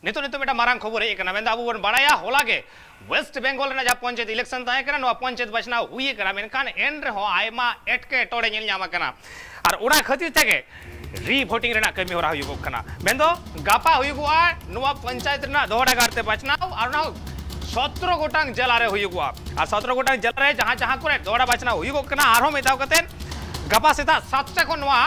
नितो नितो मेटा मारांग खबर है कना मेंदा अबू बन बड़ाया होला के वेस्ट बंगाल ना जहाँ पंचायत इलेक्शन तय कना नो पंचायत बचना हुई कना मेनखान एन रे हो आयमा एटके टोड़े नेल ᱧᱟᱢ कना और ओना खातिर तेगे री वोटिंग रेना कमी होरा हुई कना मेंदो गापा हुईगुआ नुआ पंचायत ना दोहरा गारते बचनाव और ना 17 गोटांग जिला रे हुईगुआ और 17 गोटांग जिला रे जहाँ जहाँ करे दोहरा बचना हुईगो कना आरो मेदाव कते गापा सेता 7टा को नुआ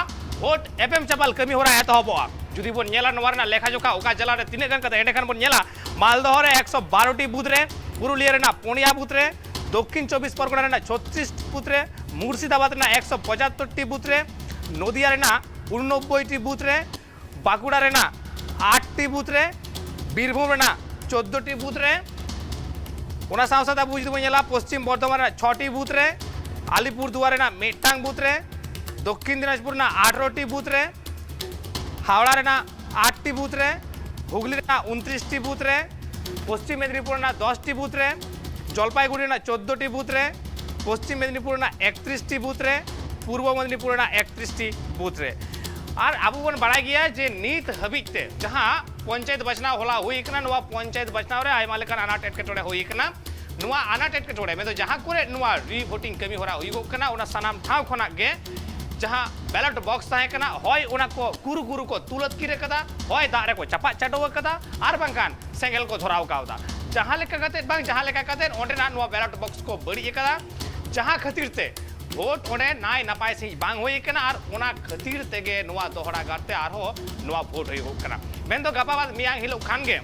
वोट एफएम चपल कमी होरा है तो हबोआ जुदी बोन नेला नवारना लेखा जोखा ओका जिला रे तिने गन कते एंडेखान बोन नेला मालदह रे 112 टी बूथ रे पुरुलिया रे ना पुनिया बूथ रे दक्षिण 24 परगना रे ना 36 बूथ रे मुर्शिदाबाद ना 175 टी बूथ रे नदिया रे ना 89 टी बूथ रे बाकुड़ा रे ना 8 टी बूथ रे बीरभूम रे ना 14 टी बूथ रे ओना साव सादा बुझ दबो नेला पश्चिम बर्धमान रे 6 टी बूथ रे आलीपुरदुआर रे ना मेटांग बूथ रे दक्षिण दिनाजपुर ना 18 टी बूथ रे हावड़ा रे ना 8 टी बूथ रे हुगली रे ना 29 टी बूथ रे पश्चिम मेदिनीपुर ना 10 टी बूथ रे जलपाईगुड़ी ना 14 टी बूथ रे पश्चिम मेदिनीपुर ना 31 टी बूथ रे पूर्व मेदिनीपुर ना 31 टी बूथ रे और अब बन बड़ा गया जे नीत हबीते जहां पंचायत बचना होला हुई कना नुआ पंचायत बचना रे आयमा लेकर अनाट एटकेटोड़े हुई कना नुआ अनाट एटकेटोड़े में तो जहां करे नुआ री वोटिंग कमी होरा हुई गो कना ओना सनाम ठाव खना गे जहां बैलेट बॉक्स ताहे कना होय ओना को गुरु गुरु को तुलत किरे कदा होय दा रे को चपा चटो कदा आर बांकान सेंगल को धराव कावदा जहां लेका कते बांग जहां लेका कते ओंडे ना नुआ बैलेट बॉक्स को बड़ी कदा जहां खातिर ते वोट ओंडे नाय नपाय से बांग होई कना आर ओना खातिर तेगे नुआ दोहरा गाते आर हो नुआ वोट होई हो कना मेन दो गपा बाद मियां हिलो खान गे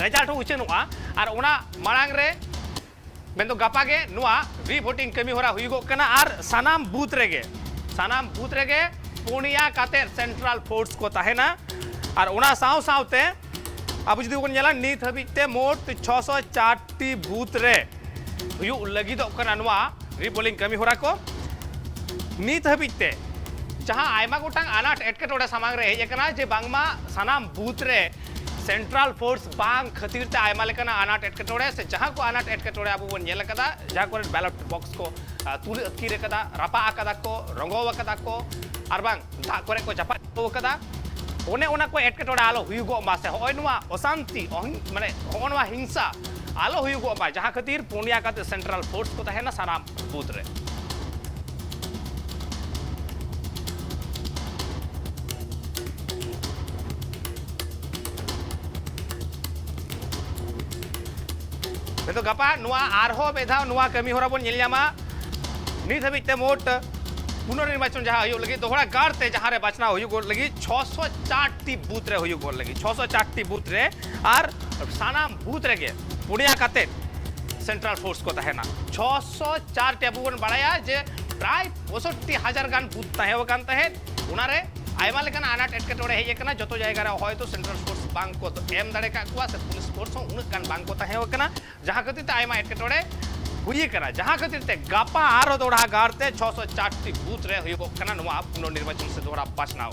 रिजल्ट उचेनुआ आर ओना मांग रे मेन दो गपा गे नुआ री वोटिंग कमी होरा हुई गो कना आर सनाम बूथ रेगे पुनिया काते सेंट्रल फोर्स को ताहेना और ओना साव सावते अब जुदी को नेला नीत हबीते मोट 604 टी बूथ रे हुयु लगी दो कना नुआ रीपोलिंग कमी होरा को नीत हबीते जहां आयमा गोटांग अनाट एटकेटोड़े सामांग रे हेज कना जे बांगमा सनाम बूथ रे सेंट्रल फोर्स बांग खातिर ते आयमा लेकना अनाट एटकेटोड़े से जहां को अनाट एटकेटोड़े अब बन नेल कदा जहां को बैलेट बॉक्स को तुल अकीरे कदा रपा कदा को रंगोव कदा को आर बांग दा करे को चपा कदा ओने ओना को एटकेटोड़े आलो हुयुगो मासे होय नुआ अशांति माने होनवा हिंसा आलो हुयुगो बा जहां खातिर पुनिया काते सेंट्रल फोर्स को तहेना सनाम बूथ रे तो गपा नुआ आरहो बेधा नुआ कमी होरा बन नेलयामा नीत हबीते मोट पुनर्निर्वाचन जहां हुयो लगी दोहरा गारते जहां रे बचना हुयो गोल लगी 604 टी बूथ रे हुयो गोल लगी 604 टी बूथ रे आर सानाम बूथ रे के पुनिया काते सेंट्रल फोर्स को तहेना 604 टी बून बड़ाया जे प्राय 65,000 गान बूथ तहे वकान तहे उना रे आयमा लेकन अनाट एटकेटोड़े हेय कना जतो जायगा रे होय तो सेंट्रल फोर्स बांग को तो एम दाड़े का कुआ से पुलिस फोर्स उन कान बांग को तहे वकना जहां खातिर ते आयमा एटकेटोड़े हुई कना जहां खातिर ते गापा आरो दोड़ा गारते 604 टी बूथ रे हुई कना नुआ पुनर्निर्वाचन से दोहरा बचनाओ।